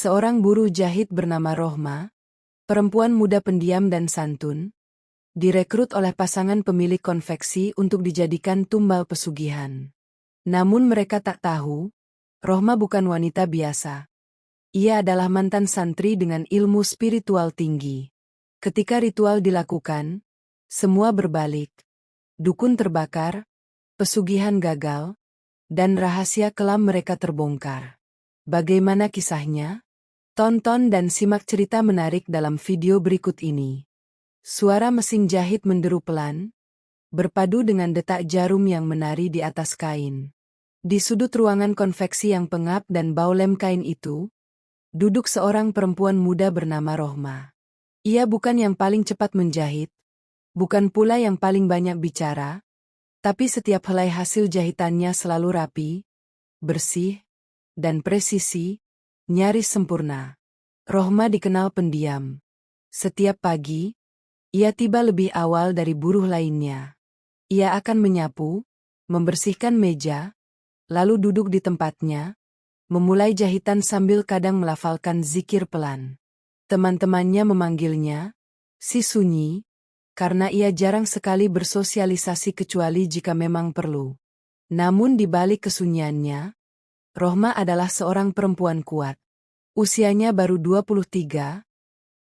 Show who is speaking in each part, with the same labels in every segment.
Speaker 1: Seorang buruh jahit bernama Rohma, perempuan muda pendiam dan santun, direkrut oleh pasangan pemilik konveksi untuk dijadikan tumbal pesugihan. Namun mereka tak tahu, Rohma bukan wanita biasa. Ia adalah mantan santri dengan ilmu spiritual tinggi. Ketika ritual dilakukan, semua berbalik. Dukun terbakar, pesugihan gagal, dan rahasia kelam mereka terbongkar. Bagaimana kisahnya? Tonton dan simak cerita menarik dalam video berikut ini. Suara mesin jahit menderu pelan, berpadu dengan detak jarum yang menari di atas kain. Di sudut ruangan konveksi yang pengap dan bau lem kain itu, duduk seorang perempuan muda bernama Rohma. Ia bukan yang paling cepat menjahit, bukan pula yang paling banyak bicara, tapi setiap helai hasil jahitannya selalu rapi, bersih, dan presisi, nyaris sempurna. Rohma dikenal pendiam. Setiap pagi, ia tiba lebih awal dari buruh lainnya. Ia akan menyapu, membersihkan meja, lalu duduk di tempatnya, memulai jahitan sambil kadang melafalkan zikir pelan. Teman-temannya memanggilnya si sunyi, karena ia jarang sekali bersosialisasi kecuali jika memang perlu. Namun di balik kesunyiannya, Rohma adalah seorang perempuan kuat. Usianya baru 23,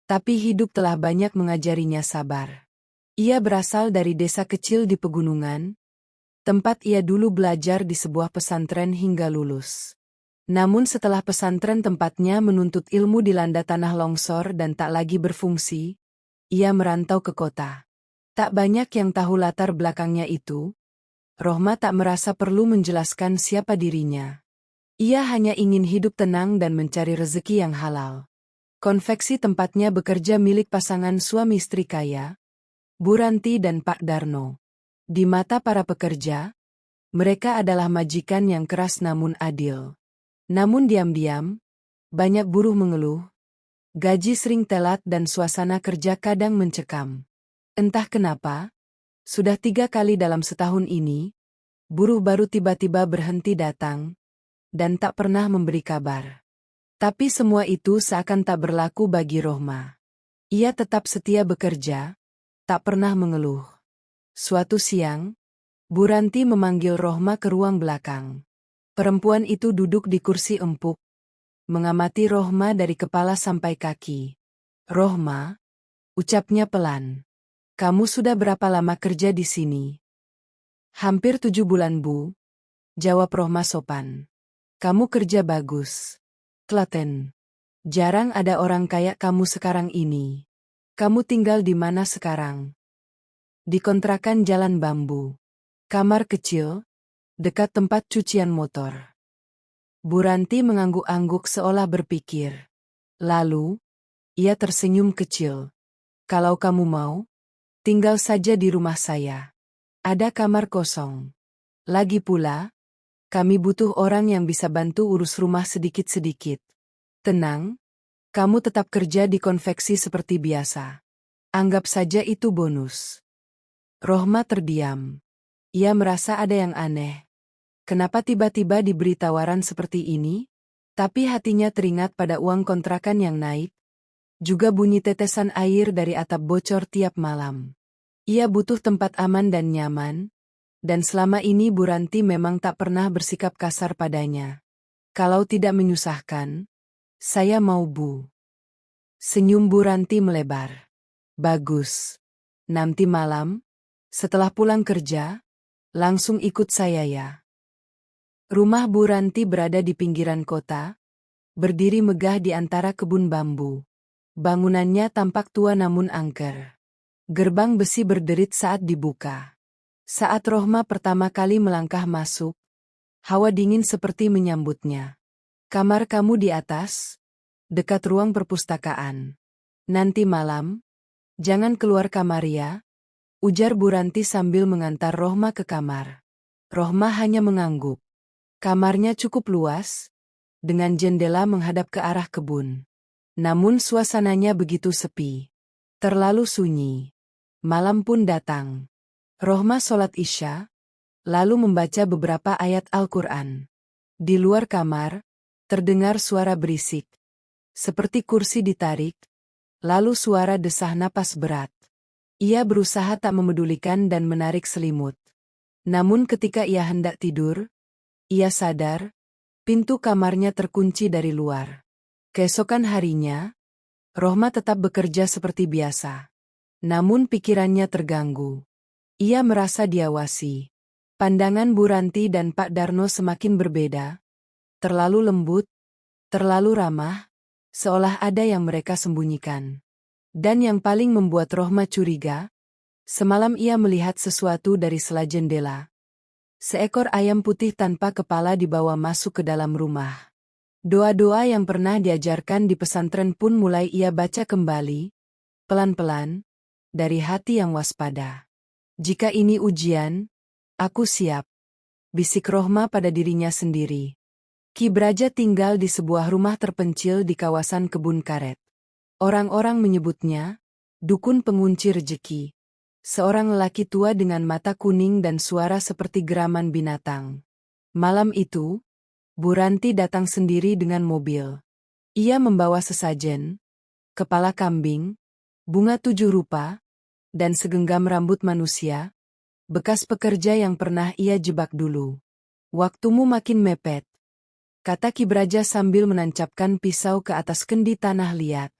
Speaker 1: tapi hidup telah banyak mengajarinya sabar. Ia berasal dari desa kecil di pegunungan, tempat ia dulu belajar di sebuah pesantren hingga lulus. Namun setelah pesantren tempatnya menuntut ilmu dilanda tanah longsor dan tak lagi berfungsi, ia merantau ke kota. Tak banyak yang tahu latar belakangnya itu. Rohma tak merasa perlu menjelaskan siapa dirinya. Ia hanya ingin hidup tenang dan mencari rezeki yang halal. Konveksi tempatnya bekerja milik pasangan suami istri kaya, Bu Ranti dan Pak Darno. Di mata para pekerja, mereka adalah majikan yang keras namun adil. Namun diam-diam, banyak buruh mengeluh, gaji sering telat dan suasana kerja kadang mencekam. Entah kenapa, sudah 3 kali dalam setahun ini, buruh baru tiba-tiba berhenti datang, dan tak pernah memberi kabar. Tapi semua itu seakan tak berlaku bagi Rohma. Ia tetap setia bekerja, tak pernah mengeluh. Suatu siang, Bu Ranti memanggil Rohma ke ruang belakang. Perempuan itu duduk di kursi empuk, mengamati Rohma dari kepala sampai kaki. "Rohma," ucapnya pelan. "Kamu sudah berapa lama kerja di sini?" "Hampir 7 bulan, Bu," jawab Rohma sopan. "Kamu kerja bagus. Telaten. Jarang ada orang kayak kamu sekarang ini. Kamu tinggal di mana sekarang?" "Di kontrakan Jalan Bambu. Kamar kecil, dekat tempat cucian motor." Bu Ranti mengangguk-angguk seolah berpikir. Lalu, ia tersenyum kecil. "Kalau kamu mau, tinggal saja di rumah saya. Ada kamar kosong. Lagi pula, kami butuh orang yang bisa bantu urus rumah sedikit-sedikit. Tenang, kamu tetap kerja di konveksi seperti biasa. Anggap saja itu bonus." Rohma terdiam. Ia merasa ada yang aneh. Kenapa tiba-tiba diberi tawaran seperti ini? Tapi hatinya teringat pada uang kontrakan yang naik, juga bunyi tetesan air dari atap bocor tiap malam. Ia butuh tempat aman dan nyaman, dan selama ini Bu Ranti memang tak pernah bersikap kasar padanya. "Kalau tidak menyusahkan, saya mau, Bu." Senyum Bu Ranti melebar. "Bagus. Nanti malam, setelah pulang kerja, langsung ikut saya ya." Rumah Bu Ranti berada di pinggiran kota, berdiri megah di antara kebun bambu. Bangunannya tampak tua namun angker. Gerbang besi berderit saat dibuka. Saat Rohma pertama kali melangkah masuk, hawa dingin seperti menyambutnya. "Kamar kamu di atas, dekat ruang perpustakaan. Nanti malam, jangan keluar kamar ya," ujar Bu Ranti sambil mengantar Rohma ke kamar. Rohma hanya mengangguk. Kamarnya cukup luas, dengan jendela menghadap ke arah kebun. Namun suasananya begitu sepi. Terlalu sunyi. Malam pun datang. Rohma sholat Isya, lalu membaca beberapa ayat Al-Quran. Di luar kamar, terdengar suara berisik. seperti kursi ditarik, lalu suara desah napas berat. Ia berusaha tak memedulikan dan menarik selimut. Namun ketika ia hendak tidur, ia sadar, pintu kamarnya terkunci dari luar. Keesokan harinya, Rohma tetap bekerja seperti biasa. Namun pikirannya terganggu. Ia merasa diawasi. Pandangan Bu Ranti dan Pak Darno semakin berbeda. Terlalu lembut, terlalu ramah, seolah ada yang mereka sembunyikan. Dan yang paling membuat Rohma curiga, semalam ia melihat sesuatu dari sela jendela. Seekor ayam putih tanpa kepala dibawa masuk ke dalam rumah. Doa-doa yang pernah diajarkan di pesantren pun mulai ia baca kembali, pelan-pelan, dari hati yang waspada. Jika ini ujian, aku siap, bisik Rohma pada dirinya sendiri. Ki Braja tinggal di sebuah rumah terpencil di kawasan kebun karet. Orang-orang menyebutnya dukun pengunci rejeki. Seorang lelaki tua dengan mata kuning dan suara seperti geraman binatang. Malam itu, Bu Ranti datang sendiri dengan mobil. Ia membawa sesajen, kepala kambing, bunga 7 rupa, dan segenggam rambut manusia, bekas pekerja yang pernah ia jebak dulu. Waktumu makin mepet, kata Ki Braja sambil menancapkan pisau ke atas kendi tanah liat.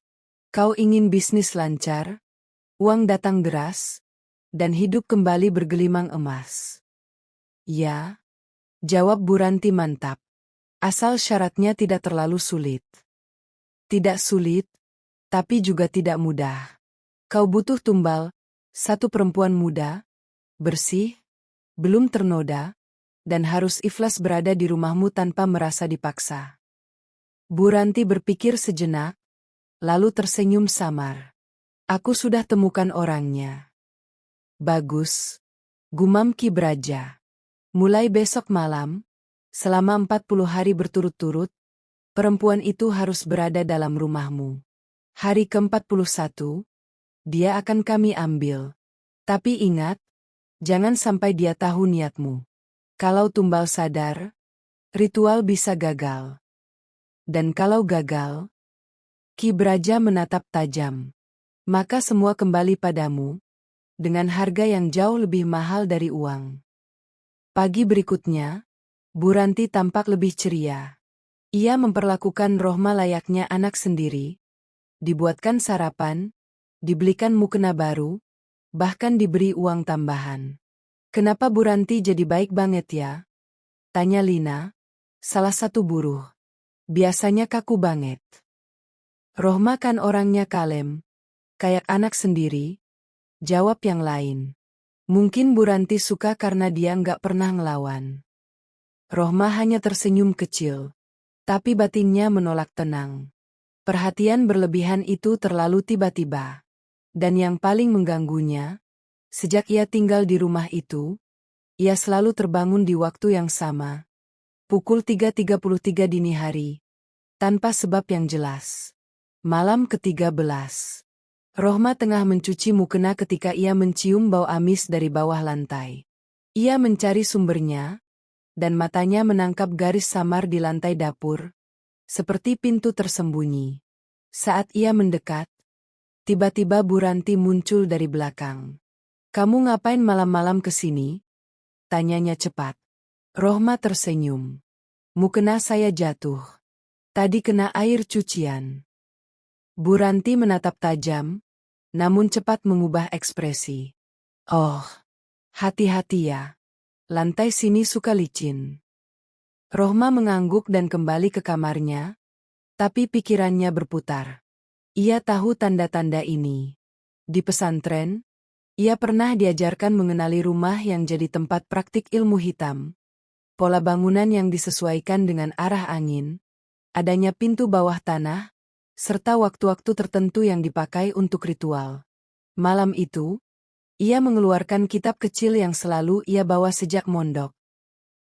Speaker 1: Kau ingin bisnis lancar, uang datang deras, dan hidup kembali bergelimang emas. Ya, jawab Bu Ranti mantap. Asal syaratnya tidak terlalu sulit. Tidak sulit, tapi juga tidak mudah. Kau butuh tumbal, satu perempuan muda, bersih, belum ternoda, dan harus ikhlas berada di rumahmu tanpa merasa dipaksa. Bu Ranti berpikir sejenak, lalu tersenyum samar. Aku sudah temukan orangnya. Bagus, gumam Ki Braja. Mulai besok malam, selama 40 hari berturut-turut, perempuan itu harus berada dalam rumahmu. Hari ke-41, dia akan kami ambil. Tapi ingat, jangan sampai dia tahu niatmu. Kalau tumbal sadar, ritual bisa gagal. Dan kalau gagal, Ki Braja menatap tajam. Maka semua kembali padamu, dengan harga yang jauh lebih mahal dari uang. Pagi berikutnya, Bu Ranti tampak lebih ceria. Ia memperlakukan Rohma layaknya anak sendiri. Dibuatkan sarapan, dibelikan mukena baru, bahkan diberi uang tambahan. Kenapa Bu Ranti jadi baik banget ya? Tanya Lina, salah satu buruh. Biasanya kaku banget. Rohma kan orangnya kalem, kayak anak sendiri, jawab yang lain. Mungkin Bu Ranti suka karena dia nggak pernah ngelawan. Rohma hanya tersenyum kecil, tapi batinnya menolak tenang. Perhatian berlebihan itu terlalu tiba-tiba. Dan yang paling mengganggunya, sejak ia tinggal di rumah itu, ia selalu terbangun di waktu yang sama. Pukul 3.33 dini hari. Tanpa sebab yang jelas. Malam ke-13. Rohma tengah mencuci mukena ketika ia mencium bau amis dari bawah lantai. Ia mencari sumbernya, dan matanya menangkap garis samar di lantai dapur, seperti pintu tersembunyi. Saat ia mendekat, tiba-tiba Bu Ranti muncul dari belakang. Kamu ngapain malam-malam ke sini? Tanyanya cepat. Rohma tersenyum. Mukena saya jatuh. Tadi kena air cucian. Bu Ranti menatap tajam, namun cepat mengubah ekspresi. Oh, hati-hati ya. Lantai sini suka licin. Rohma mengangguk dan kembali ke kamarnya, tapi pikirannya berputar. Ia tahu tanda-tanda ini. Di pesantren, ia pernah diajarkan mengenali rumah yang jadi tempat praktik ilmu hitam. Pola bangunan yang disesuaikan dengan arah angin, adanya pintu bawah tanah, serta waktu-waktu tertentu yang dipakai untuk ritual. Malam itu, ia mengeluarkan kitab kecil yang selalu ia bawa sejak mondok.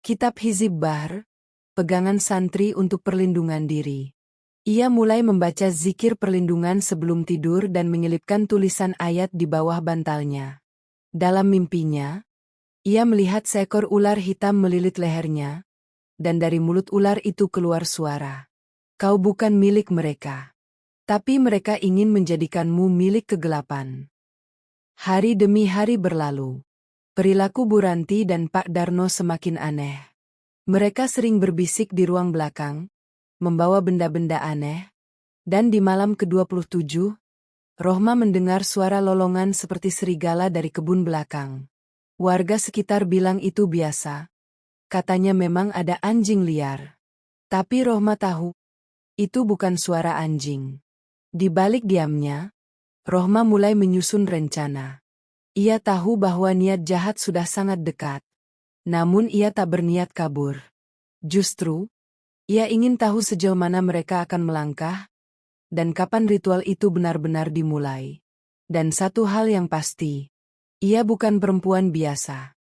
Speaker 1: Kitab Hizib Bahr, pegangan santri untuk perlindungan diri. Ia mulai membaca zikir perlindungan sebelum tidur dan menyelipkan tulisan ayat di bawah bantalnya. Dalam mimpinya, ia melihat seekor ular hitam melilit lehernya, dan dari mulut ular itu keluar suara. Kau bukan milik mereka. Tapi mereka ingin menjadikanmu milik kegelapan. Hari demi hari berlalu. Perilaku Bu Ranti dan Pak Darno semakin aneh. Mereka sering berbisik di ruang belakang, membawa benda-benda aneh, dan di malam ke-27, Rohma mendengar suara lolongan seperti serigala dari kebun belakang. Warga sekitar bilang itu biasa. Katanya memang ada anjing liar. Tapi Rohma tahu, itu bukan suara anjing. Di balik diamnya, Rohma mulai menyusun rencana. Ia tahu bahwa niat jahat sudah sangat dekat. Namun ia tak berniat kabur. Justru, ia ingin tahu sejauh mana mereka akan melangkah, dan kapan ritual itu benar-benar dimulai. Dan satu hal yang pasti, ia bukan perempuan biasa.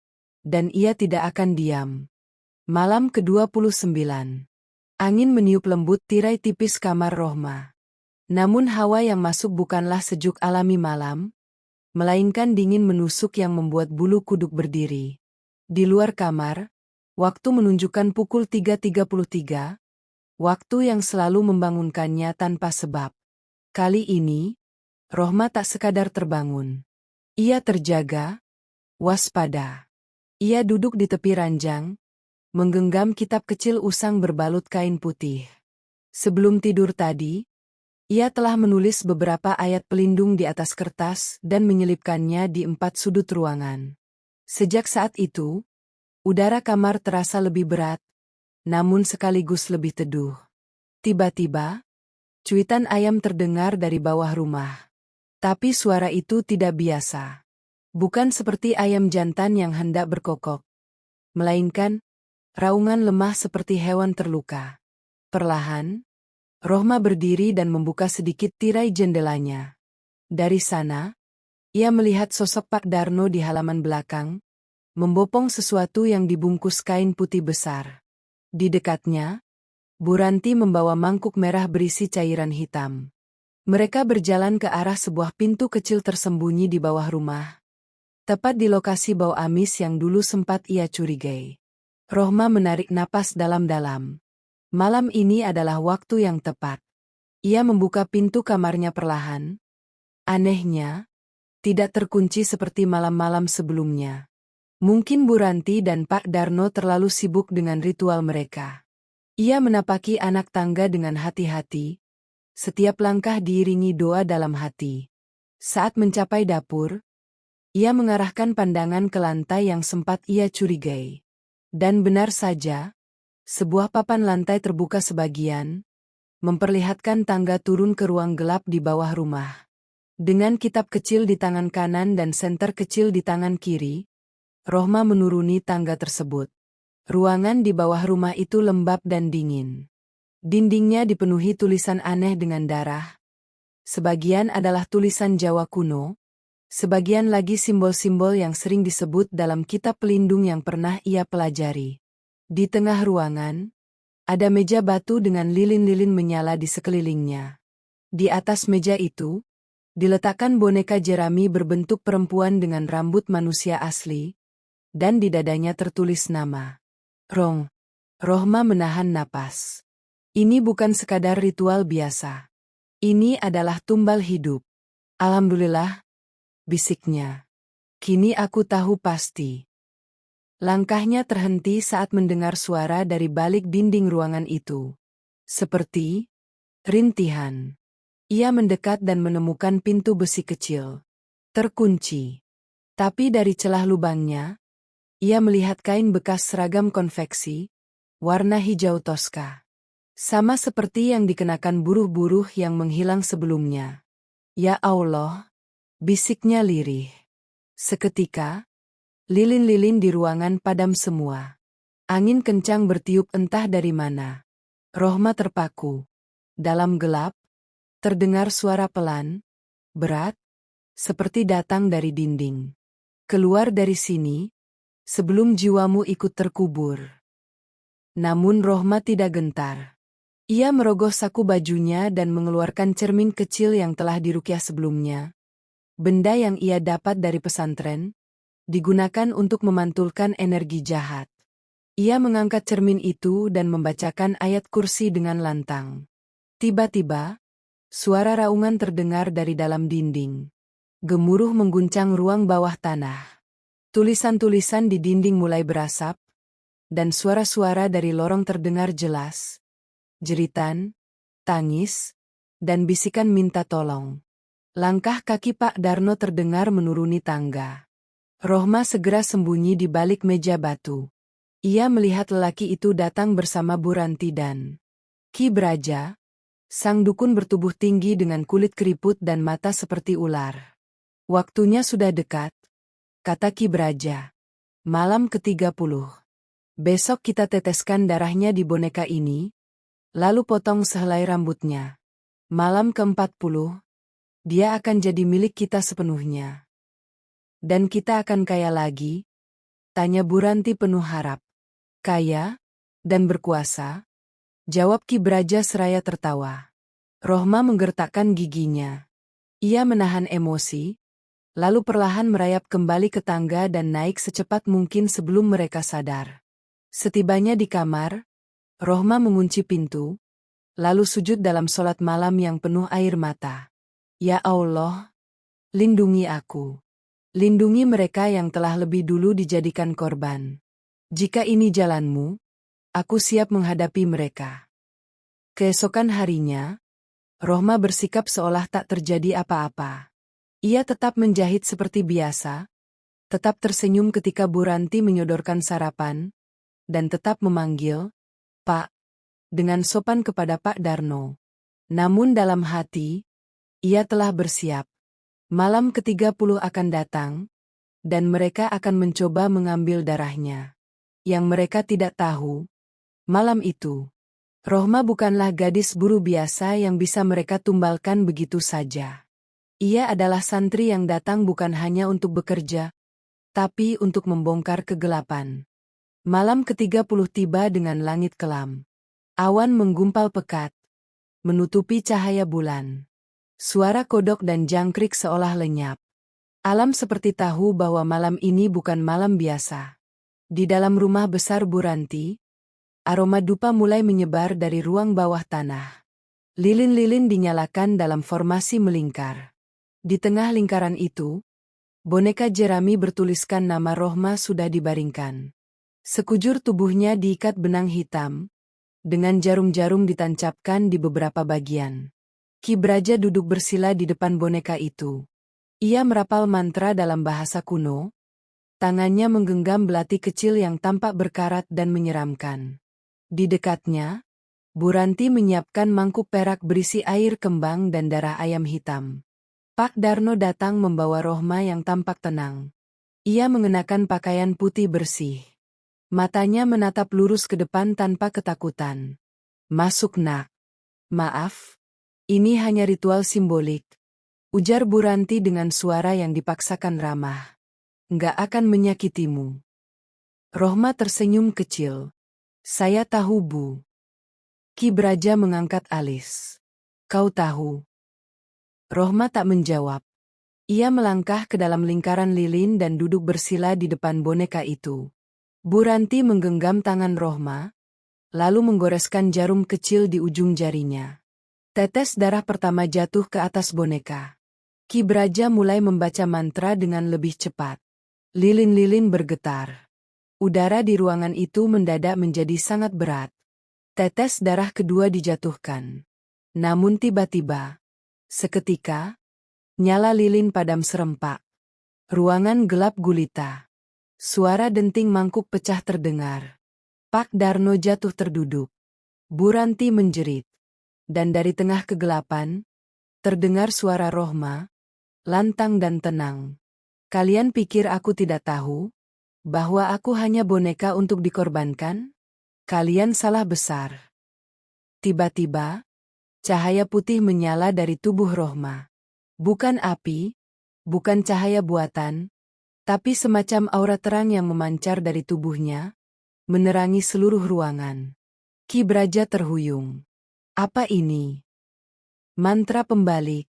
Speaker 1: Dan ia tidak akan diam. Malam ke-29. Angin meniup lembut tirai tipis kamar Rohma. Namun hawa yang masuk bukanlah sejuk alami malam, melainkan dingin menusuk yang membuat bulu kuduk berdiri. Di luar kamar, waktu menunjukkan pukul 3.33, waktu yang selalu membangunkannya tanpa sebab. Kali ini, Rohma tak sekadar terbangun. Ia terjaga, waspada. Ia duduk di tepi ranjang, menggenggam kitab kecil usang berbalut kain putih. Sebelum tidur tadi, ia telah menulis beberapa ayat pelindung di atas kertas dan menyelipkannya di 4 sudut ruangan. Sejak saat itu, udara kamar terasa lebih berat, namun sekaligus lebih teduh. Tiba-tiba, cuitan ayam terdengar dari bawah rumah. Tapi suara itu tidak biasa. Bukan seperti ayam jantan yang hendak berkokok, melainkan raungan lemah seperti hewan terluka. Perlahan, Rohma berdiri dan membuka sedikit tirai jendelanya. Dari sana, ia melihat sosok Pak Darno di halaman belakang, membopong sesuatu yang dibungkus kain putih besar. Di dekatnya, Bu Ranti membawa mangkuk merah berisi cairan hitam. Mereka berjalan ke arah sebuah pintu kecil tersembunyi di bawah rumah, tepat di lokasi bau amis yang dulu sempat ia curigai. Rohma menarik napas dalam-dalam. Malam ini adalah waktu yang tepat. Ia membuka pintu kamarnya perlahan. Anehnya, tidak terkunci seperti malam-malam sebelumnya. Mungkin Bu Ranti dan Pak Darno terlalu sibuk dengan ritual mereka. Ia menapaki anak tangga dengan hati-hati. Setiap langkah diiringi doa dalam hati. Saat mencapai dapur, ia mengarahkan pandangan ke lantai yang sempat ia curigai. Dan benar saja, sebuah papan lantai terbuka sebagian, memperlihatkan tangga turun ke ruang gelap di bawah rumah. Dengan kitab kecil di tangan kanan dan senter kecil di tangan kiri, Rohma menuruni tangga tersebut. Ruangan di bawah rumah itu lembab dan dingin. Dindingnya dipenuhi tulisan aneh dengan darah. Sebagian adalah tulisan Jawa kuno, sebagian lagi simbol-simbol yang sering disebut dalam kitab pelindung yang pernah ia pelajari. Di tengah ruangan, ada meja batu dengan lilin-lilin menyala di sekelilingnya. Di atas meja itu, diletakkan boneka jerami berbentuk perempuan dengan rambut manusia asli, dan di dadanya tertulis nama. Rohma menahan napas. Ini bukan sekadar ritual biasa. Ini adalah tumbal hidup. Alhamdulillah, bisiknya. Kini aku tahu pasti. Langkahnya terhenti saat mendengar suara dari balik dinding ruangan itu. Seperti rintihan. Ia mendekat dan menemukan pintu besi kecil. Terkunci. Tapi dari celah lubangnya, ia melihat kain bekas seragam konveksi, warna hijau toska. Sama seperti yang dikenakan buruh-buruh yang menghilang sebelumnya. Ya Allah, bisiknya lirih. Seketika, lilin-lilin di ruangan padam semua. Angin kencang bertiup entah dari mana. Rohma terpaku. Dalam gelap, terdengar suara pelan, berat, seperti datang dari dinding. Keluar dari sini, sebelum jiwamu ikut terkubur. Namun Rohma tidak gentar. Ia merogoh saku bajunya dan mengeluarkan cermin kecil yang telah dirukyah sebelumnya. Benda yang ia dapat dari pesantren, digunakan untuk memantulkan energi jahat. Ia mengangkat cermin itu dan membacakan ayat kursi dengan lantang. Tiba-tiba, Suara raungan terdengar dari dalam dinding. Gemuruh mengguncang ruang bawah tanah. Tulisan-tulisan di dinding mulai berasap, dan suara-suara dari lorong terdengar jelas. Jeritan, tangis, dan bisikan minta tolong. Langkah kaki Pak Darno terdengar menuruni tangga. Rohma segera sembunyi di balik meja batu. Ia melihat lelaki itu datang bersama Bu Ranti dan Ki Braja. Sang dukun bertubuh tinggi dengan kulit keriput dan mata seperti ular. Waktunya sudah dekat, kata Ki Braja. Malam ke-30. Besok kita teteskan darahnya di boneka ini, lalu potong sehelai rambutnya. Malam ke-40, dia akan jadi milik kita sepenuhnya. Dan kita akan kaya lagi? Tanya Bu Ranti penuh harap. Kaya? Dan berkuasa? Jawab Ki Braja seraya tertawa. Rohma menggertakkan giginya. Ia menahan emosi, lalu perlahan merayap kembali ke tangga dan naik secepat mungkin sebelum mereka sadar. Setibanya di kamar, Rohma mengunci pintu, lalu sujud dalam sholat malam yang penuh air mata. Ya Allah, lindungi aku. Lindungi mereka yang telah lebih dulu dijadikan korban. Jika ini jalanmu, aku siap menghadapi mereka. Keesokan harinya, Rohma bersikap seolah tak terjadi apa-apa. Ia tetap menjahit seperti biasa, tetap tersenyum ketika Bu Ranti menyodorkan sarapan, dan tetap memanggil, Pak, dengan sopan kepada Pak Darno. Namun dalam hati, ia telah bersiap. Malam ke-30 akan datang, dan mereka akan mencoba mengambil darahnya. Yang mereka tidak tahu, malam itu, Rohma bukanlah gadis buru biasa yang bisa mereka tumbalkan begitu saja. Ia adalah santri yang datang bukan hanya untuk bekerja, tapi untuk membongkar kegelapan. Malam ke-30 tiba dengan langit kelam. Awan menggumpal pekat, menutupi cahaya bulan. Suara kodok dan jangkrik seolah lenyap. Alam seperti tahu bahwa malam ini bukan malam biasa. Di dalam rumah besar Bu Ranti, aroma dupa mulai menyebar dari ruang bawah tanah. Lilin-lilin dinyalakan dalam formasi melingkar. Di tengah lingkaran itu, boneka jerami bertuliskan nama Rohma sudah dibaringkan. Sekujur tubuhnya diikat benang hitam, dengan jarum-jarum ditancapkan di beberapa bagian. Ki Braja duduk bersila di depan boneka itu. Ia merapal mantra dalam bahasa kuno, tangannya menggenggam belati kecil yang tampak berkarat dan menyeramkan. Di dekatnya, Bu Ranti menyiapkan mangkuk perak berisi air kembang dan darah ayam hitam. Pak Darno datang membawa Rohma yang tampak tenang. Ia mengenakan pakaian putih bersih. Matanya menatap lurus ke depan tanpa ketakutan. Masuk nak. Maaf, ini hanya ritual simbolik. Ujar Bu Ranti dengan suara yang dipaksakan ramah. Nggak akan menyakitimu. Rohma tersenyum kecil. Saya tahu Bu. Ki Braja mengangkat alis. Kau tahu. Rohma tak menjawab. Ia melangkah ke dalam lingkaran lilin dan duduk bersila di depan boneka itu. Bu Ranti menggenggam tangan Rohma, lalu menggoreskan jarum kecil di ujung jarinya. Tetes darah pertama jatuh ke atas boneka. Ki Braja mulai membaca mantra dengan lebih cepat. Lilin-lilin bergetar. Udara di ruangan itu mendadak menjadi sangat berat. Tetes darah kedua dijatuhkan. Namun tiba-tiba, seketika, nyala lilin padam serempak. Ruangan gelap gulita. Suara denting mangkuk pecah terdengar. Pak Darno jatuh terduduk. Bu Ranti menjerit. Dan dari tengah kegelapan, terdengar suara Rohma, lantang dan tenang. Kalian pikir aku tidak tahu bahwa aku hanya boneka untuk dikorbankan? Kalian salah besar. Tiba-tiba, cahaya putih menyala dari tubuh Rohma. Bukan api, bukan cahaya buatan, tapi semacam aura terang yang memancar dari tubuhnya, menerangi seluruh ruangan. Ki Braja terhuyung. Apa ini? Mantra pembalik.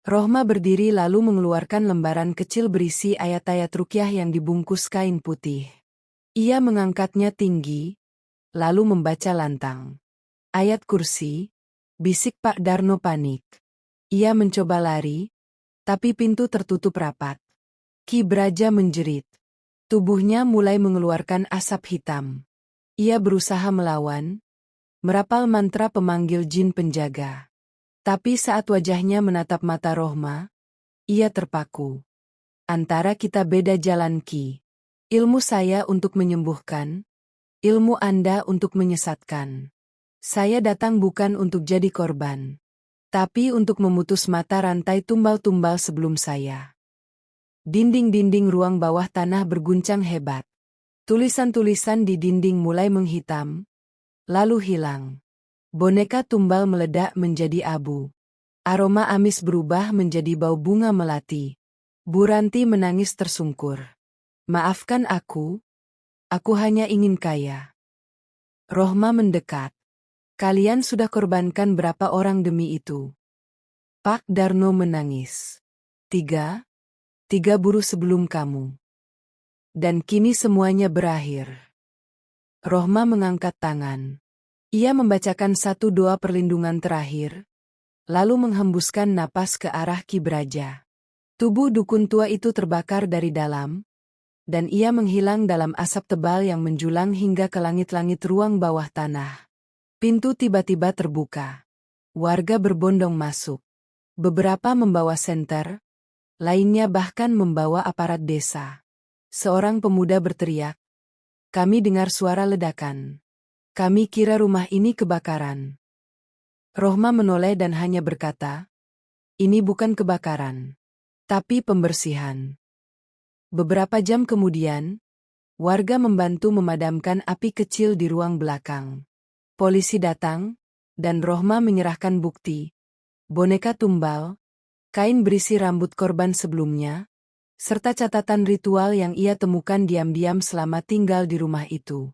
Speaker 1: Rohma berdiri lalu mengeluarkan lembaran kecil berisi ayat-ayat rukyah yang dibungkus kain putih. Ia mengangkatnya tinggi, lalu membaca lantang. Ayat kursi, bisik Pak Darno panik. Ia mencoba lari, tapi pintu tertutup rapat. Ki Braja menjerit. Tubuhnya mulai mengeluarkan asap hitam. Ia berusaha melawan, merapal mantra pemanggil jin penjaga. Tapi saat wajahnya menatap mata Rohma, ia terpaku. Antara kita beda jalan Ki. Ilmu saya untuk menyembuhkan, ilmu Anda untuk menyesatkan. Saya datang bukan untuk jadi korban, tapi untuk memutus mata rantai tumbal-tumbal sebelum saya. Dinding-dinding ruang bawah tanah berguncang hebat. Tulisan-tulisan di dinding mulai menghitam, lalu hilang. Boneka tumbal meledak menjadi abu. Aroma amis berubah menjadi bau bunga melati. Bu Ranti menangis tersungkur. Maafkan aku hanya ingin kaya. Rohma mendekat. Kalian sudah korbankan berapa orang demi itu? Pak Darno menangis. Tiga buruh sebelum kamu. Dan kini semuanya berakhir. Rohma mengangkat tangan. Ia membacakan satu doa perlindungan terakhir, lalu menghembuskan napas ke arah Ki Braja. Tubuh dukun tua itu terbakar dari dalam, dan ia menghilang dalam asap tebal yang menjulang hingga ke langit-langit ruang bawah tanah. Pintu tiba-tiba terbuka. Warga berbondong masuk. Beberapa membawa senter, lainnya bahkan membawa aparat desa. Seorang pemuda berteriak, "Kami dengar suara ledakan. Kami kira rumah ini kebakaran." Rohma menoleh dan hanya berkata, "Ini bukan kebakaran, tapi pembersihan." Beberapa jam kemudian, warga membantu memadamkan api kecil di ruang belakang. Polisi datang, dan Rohma menyerahkan bukti, boneka tumbal, kain berisi rambut korban sebelumnya, serta catatan ritual yang ia temukan diam-diam selama tinggal di rumah itu.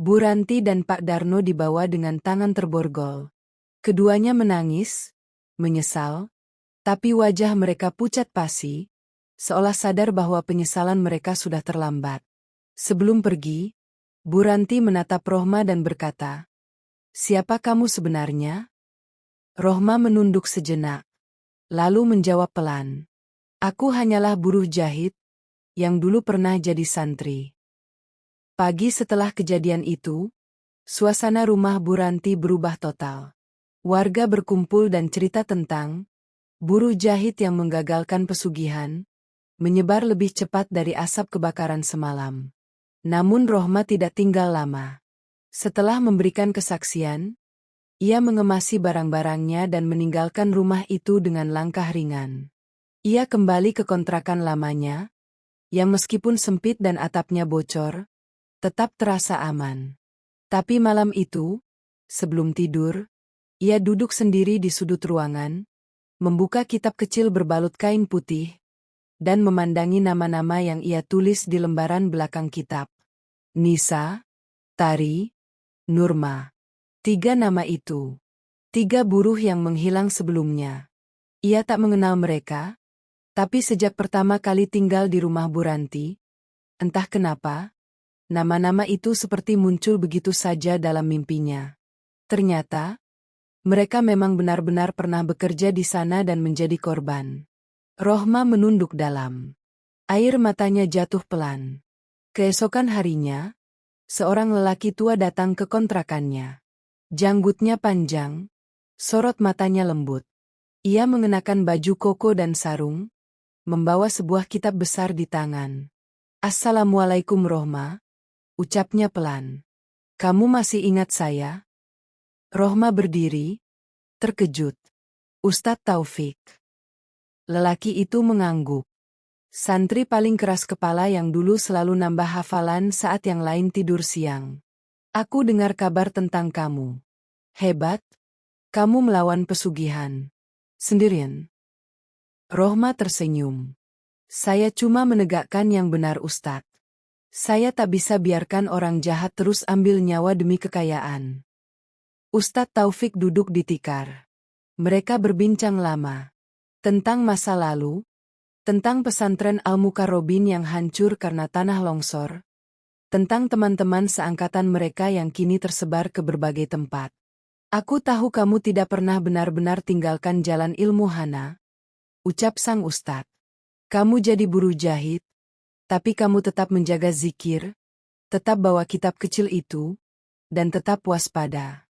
Speaker 1: Bu Ranti dan Pak Darno dibawa dengan tangan terborgol. Keduanya menangis, menyesal, tapi wajah mereka pucat pasi, seolah sadar bahwa penyesalan mereka sudah terlambat. Sebelum pergi, Bu Ranti menatap Rohma dan berkata, "Siapa kamu sebenarnya?" Rohma menunduk sejenak, lalu menjawab pelan, "Aku hanyalah buruh jahit, yang dulu pernah jadi santri." Pagi setelah kejadian itu, suasana rumah Bu Ranti berubah total. Warga berkumpul dan cerita tentang buruh jahit yang menggagalkan pesugihan, menyebar lebih cepat dari asap kebakaran semalam. Namun Rohma tidak tinggal lama. Setelah memberikan kesaksian, ia mengemasi barang-barangnya dan meninggalkan rumah itu dengan langkah ringan. Ia kembali ke kontrakan lamanya, yang meskipun sempit dan atapnya bocor, tetap terasa aman. Tapi malam itu, sebelum tidur, ia duduk sendiri di sudut ruangan, membuka kitab kecil berbalut kain putih, dan memandangi nama-nama yang ia tulis di lembaran belakang kitab. Nisa, Tari, Nurma. 3 nama itu. 3 buruh yang menghilang sebelumnya. Ia tak mengenal mereka, tapi sejak pertama kali tinggal di rumah Bu Ranti, entah kenapa, nama-nama itu seperti muncul begitu saja dalam mimpinya. Ternyata, mereka memang benar-benar pernah bekerja di sana dan menjadi korban. Rohma menunduk dalam. Air matanya jatuh pelan. Keesokan harinya, seorang lelaki tua datang ke kontrakannya. Janggutnya panjang, sorot matanya lembut. Ia mengenakan baju koko dan sarung, membawa sebuah kitab besar di tangan. "Assalamualaikum Rohma," ucapnya pelan. "Kamu masih ingat saya?" Rohma berdiri, terkejut. "Ustadz Taufik." Lelaki itu mengangguk. Santri paling keras kepala yang dulu selalu nambah hafalan saat yang lain tidur siang. "Aku dengar kabar tentang kamu. Hebat, kamu melawan pesugihan. Sendirian." Rohma tersenyum. "Saya cuma menegakkan yang benar Ustadz. Saya tak bisa biarkan orang jahat terus ambil nyawa demi kekayaan." Ustadz Taufik duduk di tikar. Mereka berbincang lama. Tentang masa lalu, tentang pesantren Al-Mukarrobin yang hancur karena tanah longsor, tentang teman-teman seangkatan mereka yang kini tersebar ke berbagai tempat. Aku tahu kamu tidak pernah benar-benar tinggalkan jalan ilmu Hana, ucap sang ustadz. Kamu jadi buruh jahit, tapi kamu tetap menjaga zikir, tetap bawa kitab kecil itu, dan tetap waspada.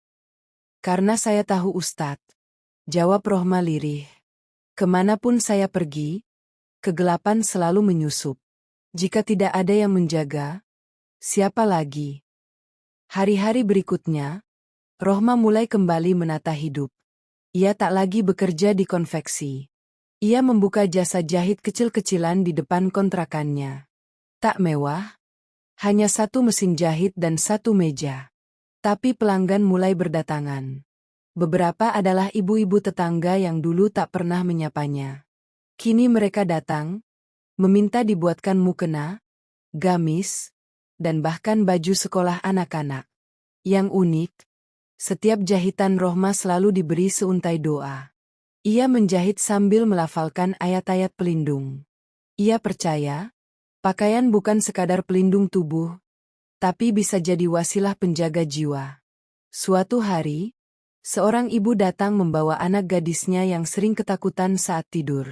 Speaker 1: Karena saya tahu ustadz, jawab Rohma lirih. Kemanapun saya pergi, kegelapan selalu menyusup. Jika tidak ada yang menjaga, siapa lagi? Hari-hari berikutnya, Rohma mulai kembali menata hidup. Ia tak lagi bekerja di konveksi. Ia membuka jasa jahit kecil-kecilan di depan kontrakannya. Tak mewah, hanya satu mesin jahit dan satu meja. Tapi pelanggan mulai berdatangan. Beberapa adalah ibu-ibu tetangga yang dulu tak pernah menyapanya. Kini mereka datang, meminta dibuatkan mukena, gamis, dan bahkan baju sekolah anak-anak. Yang unik, setiap jahitan Rohma selalu diberi seuntai doa. Ia menjahit sambil melafalkan ayat-ayat pelindung. Ia percaya, pakaian bukan sekadar pelindung tubuh, tapi bisa jadi wasilah penjaga jiwa. Suatu hari, seorang ibu datang membawa anak gadisnya yang sering ketakutan saat tidur.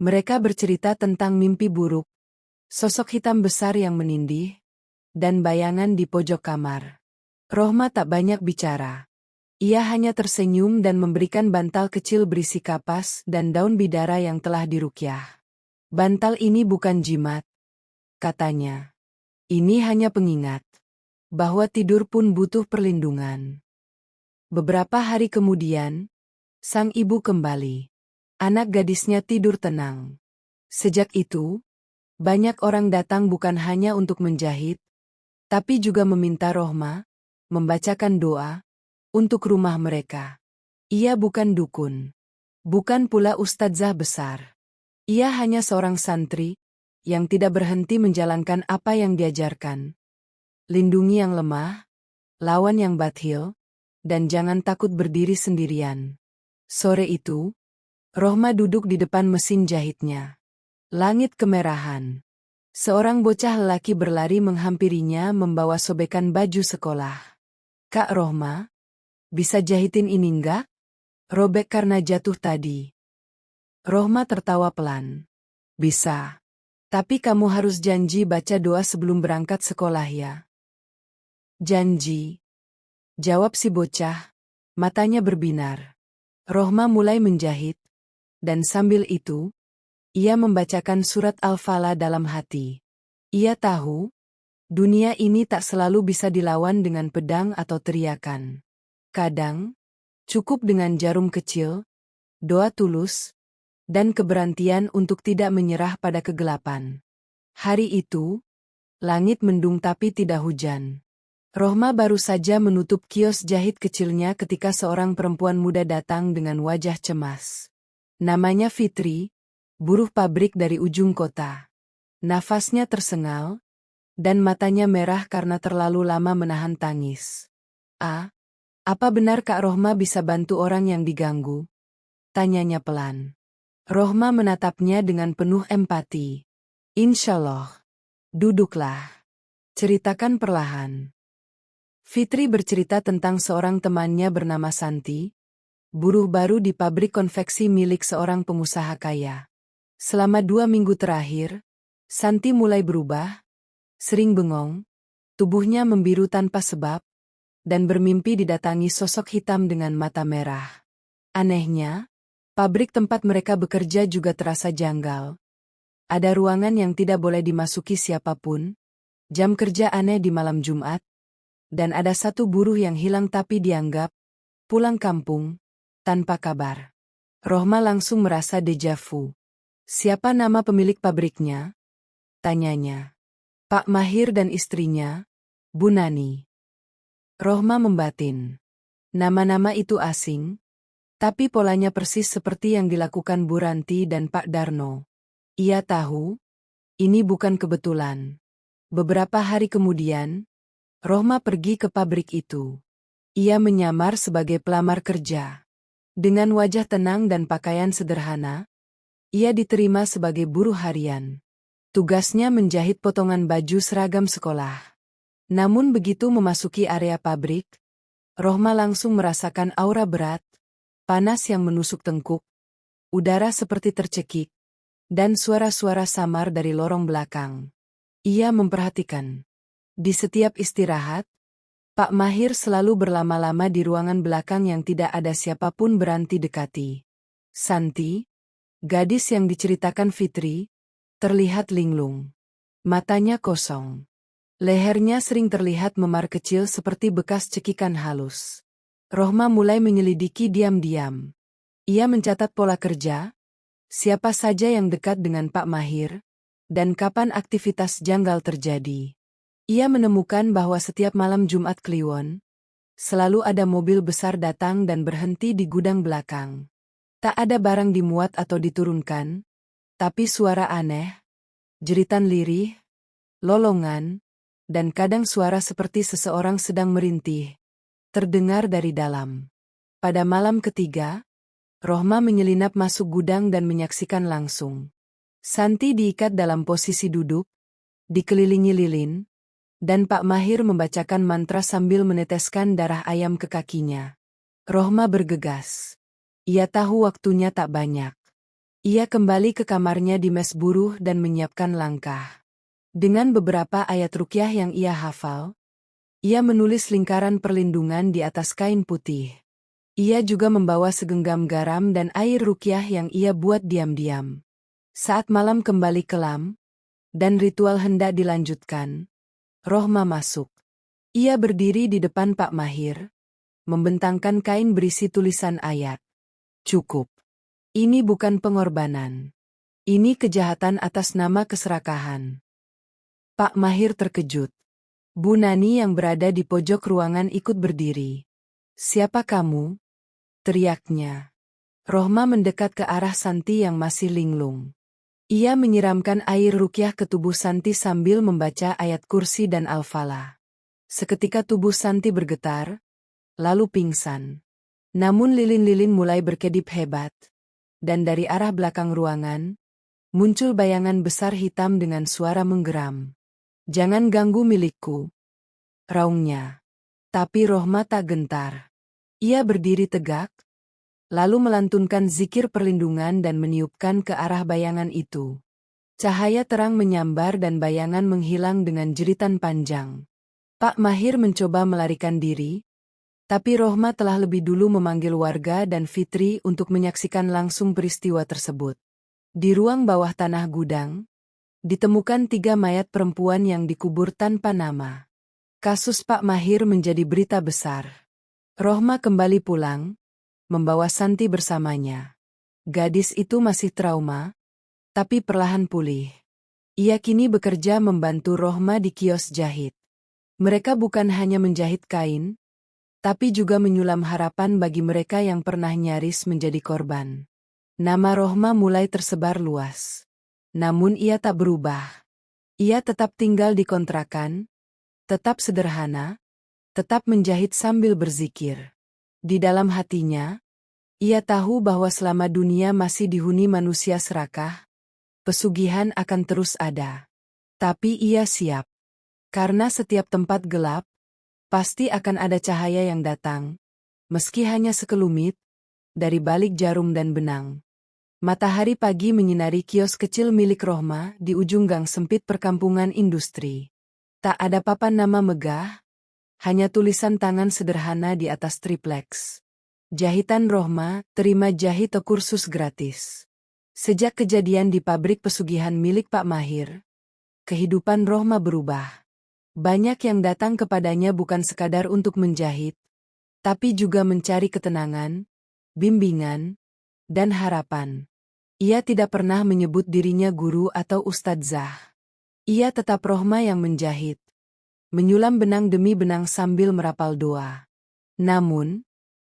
Speaker 1: Mereka bercerita tentang mimpi buruk, sosok hitam besar yang menindih, dan bayangan di pojok kamar. Rohma tak banyak bicara. Ia hanya tersenyum dan memberikan bantal kecil berisi kapas dan daun bidara yang telah diruqyah. Bantal ini bukan jimat, katanya. Ini hanya pengingat bahwa tidur pun butuh perlindungan. Beberapa hari kemudian, sang ibu kembali. Anak gadisnya tidur tenang. Sejak itu, banyak orang datang bukan hanya untuk menjahit, tapi juga meminta Rohma membacakan doa untuk rumah mereka. Ia bukan dukun, bukan pula ustadzah besar. Ia hanya seorang santri yang tidak berhenti menjalankan apa yang diajarkan. Lindungi yang lemah, lawan yang bakhil, dan jangan takut berdiri sendirian. Sore itu, Rohma duduk di depan mesin jahitnya. Langit kemerahan. Seorang bocah lelaki berlari menghampirinya membawa sobekan baju sekolah. Kak Rohma, bisa jahitin ini enggak? Robek karena jatuh tadi. Rohma tertawa pelan. Bisa. Tapi kamu harus janji baca doa sebelum berangkat sekolah ya. Janji. Jawab si bocah, matanya berbinar. Rohma mulai menjahit, dan sambil itu, ia membacakan surat Al-Falaq dalam hati. Ia tahu, dunia ini tak selalu bisa dilawan dengan pedang atau teriakan. Kadang, cukup dengan jarum kecil, doa tulus, dan keberanian untuk tidak menyerah pada kegelapan. Hari itu, langit mendung tapi tidak hujan. Rohma baru saja menutup kios jahit kecilnya ketika seorang perempuan muda datang dengan wajah cemas. Namanya Fitri, buruh pabrik dari ujung kota. Nafasnya tersengal, dan matanya merah karena terlalu lama menahan tangis. Apa benar Kak Rohma bisa bantu orang yang diganggu? Tanyanya pelan. Rohma menatapnya dengan penuh empati. Insyaallah. Duduklah. Ceritakan perlahan. Fitri bercerita tentang seorang temannya bernama Santi, buruh baru di pabrik konveksi milik seorang pengusaha kaya. Selama 2 minggu terakhir, Santi mulai berubah, sering bengong, tubuhnya membiru tanpa sebab, dan bermimpi didatangi sosok hitam dengan mata merah. Anehnya, pabrik tempat mereka bekerja juga terasa janggal. Ada ruangan yang tidak boleh dimasuki siapapun, jam kerja aneh di malam Jumat, dan ada satu buruh yang hilang tapi dianggap pulang kampung, tanpa kabar. Rohma langsung merasa deja vu. Siapa nama pemilik pabriknya? Tanyanya. Pak Mahir dan istrinya, Bu Nani. Rohma membatin. Nama-nama itu asing, tapi polanya persis seperti yang dilakukan Bu Ranti dan Pak Darno. Ia tahu, ini bukan kebetulan. Beberapa hari kemudian, Rohma pergi ke pabrik itu. Ia menyamar sebagai pelamar kerja. Dengan wajah tenang dan pakaian sederhana, ia diterima sebagai buruh harian. Tugasnya menjahit potongan baju seragam sekolah. Namun begitu memasuki area pabrik, Rohma langsung merasakan aura berat, panas yang menusuk tengkuk, udara seperti tercekik, dan suara-suara samar dari lorong belakang. Ia memperhatikan. Di setiap istirahat, Pak Mahir selalu berlama-lama di ruangan belakang yang tidak ada siapapun berani dekati. Santi, gadis yang diceritakan Fitri, terlihat linglung. Matanya kosong. Lehernya sering terlihat memar kecil seperti bekas cekikan halus. Rohma mulai menyelidiki diam-diam. Ia mencatat pola kerja, siapa saja yang dekat dengan Pak Mahir, dan kapan aktivitas janggal terjadi. Ia menemukan bahwa setiap malam Jumat Kliwon, selalu ada mobil besar datang dan berhenti di gudang belakang. Tak ada barang dimuat atau diturunkan, tapi suara aneh, jeritan lirih, lolongan, dan kadang suara seperti seseorang sedang merintih, terdengar dari dalam. Pada malam ketiga, Rohma menyelinap masuk gudang dan menyaksikan langsung. Santi diikat dalam posisi duduk, dikelilingi lilin, dan Pak Mahir membacakan mantra sambil meneteskan darah ayam ke kakinya. Rohma bergegas. Ia tahu waktunya tak banyak. Ia kembali ke kamarnya di mes buruh dan menyiapkan langkah. Dengan beberapa ayat rukyah yang ia hafal, ia menulis lingkaran perlindungan di atas kain putih. Ia juga membawa segenggam garam dan air rukyah yang ia buat diam-diam. Saat malam kembali kelam, dan ritual hendak dilanjutkan, Rohma masuk. Ia berdiri di depan Pak Mahir, membentangkan kain berisi tulisan ayat. Cukup. Ini bukan pengorbanan. Ini kejahatan atas nama keserakahan. Pak Mahir terkejut. Bu Nani yang berada di pojok ruangan ikut berdiri. Siapa kamu? Teriaknya. Rohma mendekat ke arah Santi yang masih linglung. Ia menyiramkan air rukyah ke tubuh Santi sambil membaca ayat kursi dan al-falah. Seketika tubuh Santi bergetar, lalu pingsan. Namun lilin-lilin mulai berkedip hebat. Dan dari arah belakang ruangan, muncul bayangan besar hitam dengan suara menggeram. Jangan ganggu milikku, raungnya. Tapi Rohma tak gentar. Ia berdiri tegak, lalu melantunkan zikir perlindungan dan meniupkan ke arah bayangan itu. Cahaya terang menyambar dan bayangan menghilang dengan jeritan panjang. Pak Mahir mencoba melarikan diri, tapi Rohma telah lebih dulu memanggil warga dan Fitri untuk menyaksikan langsung peristiwa tersebut. Di ruang bawah tanah gudang, ditemukan 3 mayat perempuan yang dikubur tanpa nama. Kasus Pak Mahir menjadi berita besar. Rohma kembali pulang, membawa Santi bersamanya. Gadis itu masih trauma, tapi perlahan pulih. Ia kini bekerja membantu Rohma di kios jahit. Mereka bukan hanya menjahit kain, tapi juga menyulam harapan bagi mereka yang pernah nyaris menjadi korban. Nama Rohma mulai tersebar luas. Namun ia tak berubah. Ia tetap tinggal di kontrakan, tetap sederhana, tetap menjahit sambil berzikir. Di dalam hatinya, ia tahu bahwa selama dunia masih dihuni manusia serakah, pesugihan akan terus ada. Tapi ia siap. Karena setiap tempat gelap, pasti akan ada cahaya yang datang, meski hanya sekelumit, dari balik jarum dan benang. Matahari pagi menyinari kios kecil milik Rohma di ujung gang sempit perkampungan industri. Tak ada papan nama megah, hanya tulisan tangan sederhana di atas triplex. Jahitan Rohma, terima jahit kursus gratis. Sejak kejadian di pabrik pesugihan milik Pak Mahir, kehidupan Rohma berubah. Banyak yang datang kepadanya bukan sekadar untuk menjahit, tapi juga mencari ketenangan, bimbingan, dan harapan. Ia tidak pernah menyebut dirinya guru atau ustadzah. Ia tetap Rohma yang menjahit, menyulam benang demi benang sambil merapal doa. Namun,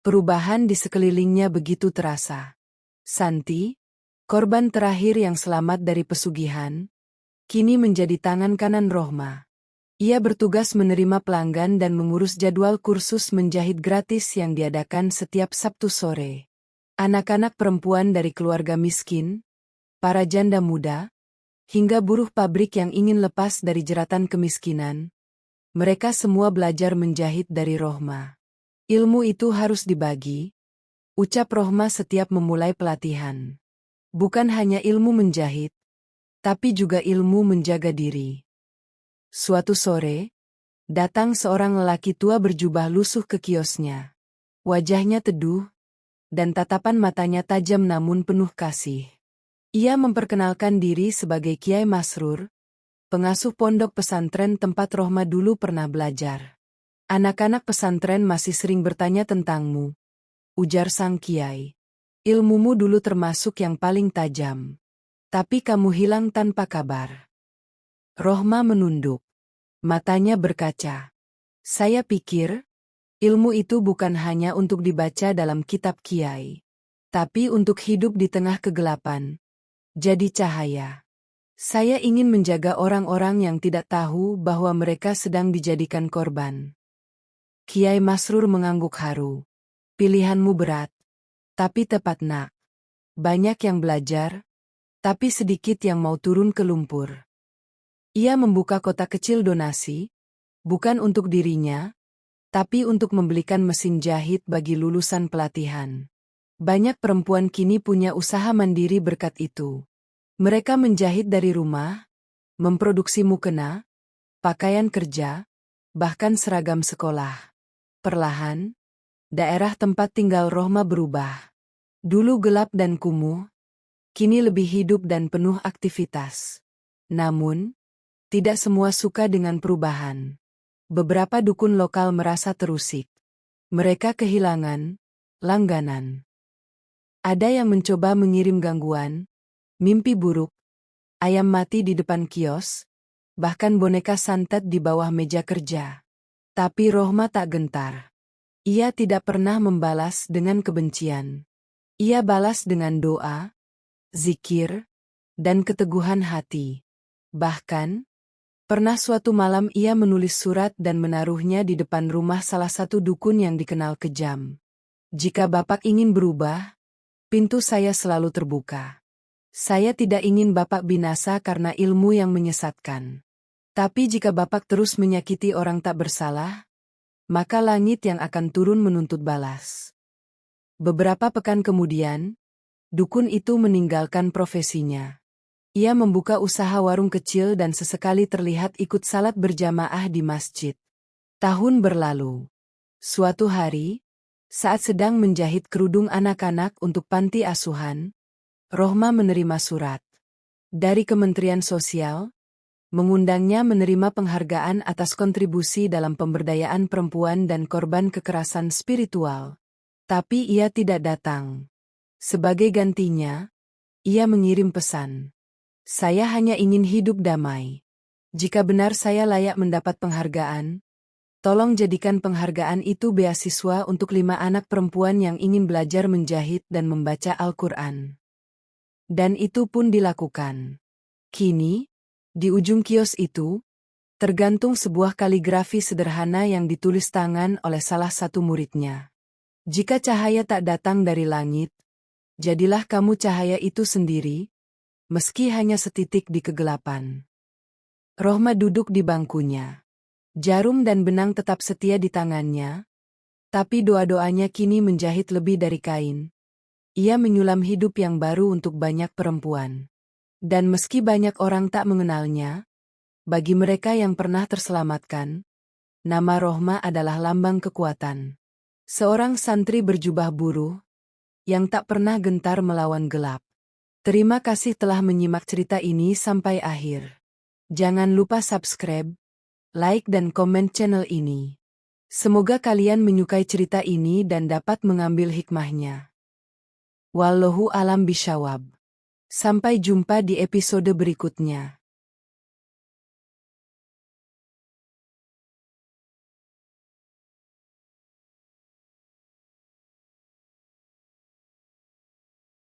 Speaker 1: perubahan di sekelilingnya begitu terasa. Santi, korban terakhir yang selamat dari pesugihan, kini menjadi tangan kanan Rohma. Ia bertugas menerima pelanggan dan mengurus jadwal kursus menjahit gratis yang diadakan setiap Sabtu sore. Anak-anak perempuan dari keluarga miskin, para janda muda, hingga buruh pabrik yang ingin lepas dari jeratan kemiskinan, mereka semua belajar menjahit dari Rohma. Ilmu itu harus dibagi, ucap Rohma setiap memulai pelatihan. Bukan hanya ilmu menjahit, tapi juga ilmu menjaga diri. Suatu sore, datang seorang lelaki tua berjubah lusuh ke kiosnya. Wajahnya teduh, dan tatapan matanya tajam namun penuh kasih. Ia memperkenalkan diri sebagai Kiai Masrur, pengasuh pondok pesantren tempat Rohma dulu pernah belajar. Anak-anak pesantren masih sering bertanya tentangmu, ujar sang Kiai. Ilmumu dulu termasuk yang paling tajam. Tapi kamu hilang tanpa kabar. Rohma menunduk. Matanya berkaca. Saya pikir, ilmu itu bukan hanya untuk dibaca dalam kitab Kiai, tapi untuk hidup di tengah kegelapan. Jadi cahaya. Saya ingin menjaga orang-orang yang tidak tahu bahwa mereka sedang dijadikan korban. Kiai Masrur mengangguk haru. Pilihanmu berat, tapi tepat nak. Banyak yang belajar, tapi sedikit yang mau turun ke lumpur. Ia membuka kotak kecil donasi, bukan untuk dirinya, tapi untuk membelikan mesin jahit bagi lulusan pelatihan. Banyak perempuan kini punya usaha mandiri berkat itu. Mereka menjahit dari rumah, memproduksi mukena, pakaian kerja, bahkan seragam sekolah. Perlahan, daerah tempat tinggal Rohma berubah. Dulu gelap dan kumuh, kini lebih hidup dan penuh aktivitas. Namun, tidak semua suka dengan perubahan. Beberapa dukun lokal merasa terusik. Mereka kehilangan langganan. Ada yang mencoba mengirim gangguan, mimpi buruk, ayam mati di depan kios, bahkan boneka santet di bawah meja kerja. Tapi Rohma tak gentar. Ia tidak pernah membalas dengan kebencian. Ia balas dengan doa, zikir, dan keteguhan hati. Bahkan, pernah suatu malam ia menulis surat dan menaruhnya di depan rumah salah satu dukun yang dikenal kejam. Jika Bapak ingin berubah, pintu saya selalu terbuka. Saya tidak ingin Bapak binasa karena ilmu yang menyesatkan. Tapi jika Bapak terus menyakiti orang tak bersalah, maka langit yang akan turun menuntut balas. Beberapa pekan kemudian, dukun itu meninggalkan profesinya. Ia membuka usaha warung kecil dan sesekali terlihat ikut salat berjamaah di masjid. Tahun berlalu. Suatu hari, saat sedang menjahit kerudung anak-anak untuk panti asuhan, Rohma menerima surat dari Kementerian Sosial, mengundangnya menerima penghargaan atas kontribusi dalam pemberdayaan perempuan dan korban kekerasan spiritual. Tapi ia tidak datang. Sebagai gantinya, ia mengirim pesan. Saya hanya ingin hidup damai. Jika benar saya layak mendapat penghargaan, tolong jadikan penghargaan itu beasiswa untuk 5 anak perempuan yang ingin belajar menjahit dan membaca Al-Quran. Dan itu pun dilakukan. Kini, di ujung kios itu, tergantung sebuah kaligrafi sederhana yang ditulis tangan oleh salah satu muridnya. Jika cahaya tak datang dari langit, jadilah kamu cahaya itu sendiri, meski hanya setitik di kegelapan. Rohma duduk di bangkunya. Jarum dan benang tetap setia di tangannya, tapi doa-doanya kini menjahit lebih dari kain. Ia menyulam hidup yang baru untuk banyak perempuan. Dan meski banyak orang tak mengenalnya, bagi mereka yang pernah terselamatkan, nama Rohma adalah lambang kekuatan. Seorang santri berjubah buruh, yang tak pernah gentar melawan gelap. Terima kasih telah menyimak cerita ini sampai akhir. Jangan lupa subscribe, like dan komen channel ini. Semoga kalian menyukai cerita ini dan dapat mengambil hikmahnya. Wallahu alam bishawab. Sampai jumpa di episode berikutnya.